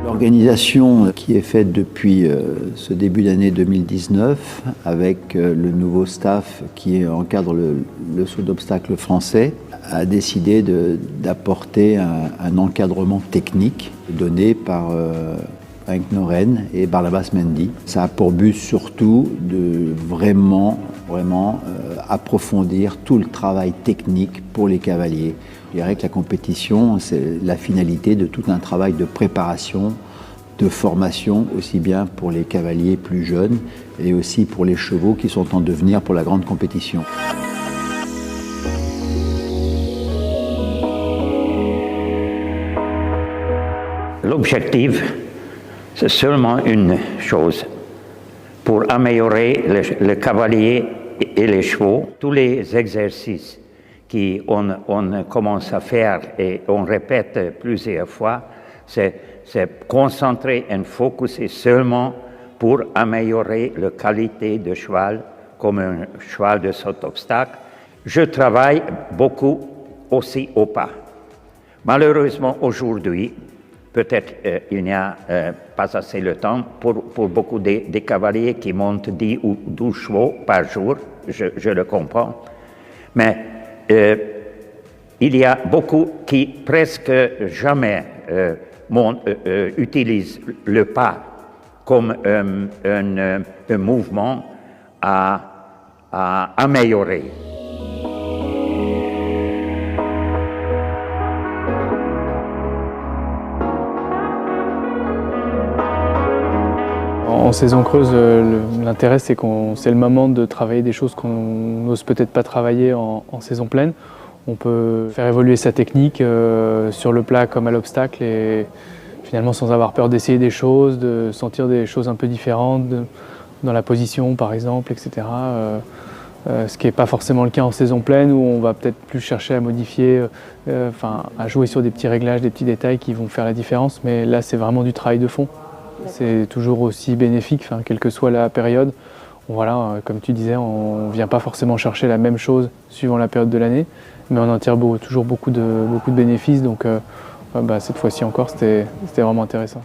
L'organisation qui est faite depuis ce début d'année 2019 avec le nouveau staff qui encadre le saut d'obstacles français a décidé d'apporter un encadrement technique donné par Henk Noren et Barnabas Mendy. Ça a pour but surtout de vraiment approfondir tout le travail technique pour les cavaliers. Je dirais que la compétition, c'est la finalité de tout un travail de préparation, de formation, aussi bien pour les cavaliers plus jeunes et aussi pour les chevaux qui sont en devenir pour la grande compétition. L'objectif, c'est seulement une chose, pour améliorer le cavalier et les chevaux. Tous les exercices qu'on commence à faire et on répète plusieurs fois, c'est concentrer et focuser seulement pour améliorer la qualité de cheval comme un cheval de saut obstacle. Je travaille beaucoup aussi au pas. Malheureusement aujourd'hui, peut-être il n'y a pas assez de temps pour beaucoup des cavaliers qui montent 10 ou 12 chevaux par jour, je le comprends. Mais il y a beaucoup qui presque jamais utilisent le pas comme un mouvement à améliorer. En saison creuse, l'intérêt c'est le moment de travailler des choses qu'on n'ose peut-être pas travailler en saison pleine. On peut faire évoluer sa technique sur le plat comme à l'obstacle et finalement sans avoir peur d'essayer des choses, de sentir des choses un peu différentes dans la position par exemple, etc. Ce qui n'est pas forcément le cas en saison pleine où on va peut-être plus chercher à modifier, à jouer sur des petits réglages, des petits détails qui vont faire la différence, mais là c'est vraiment du travail de fond. C'est toujours aussi bénéfique, quelle que soit la période. Voilà, comme tu disais, on ne vient pas forcément chercher la même chose suivant la période de l'année, mais on en tire toujours beaucoup de bénéfices, donc cette fois-ci encore, c'était vraiment intéressant.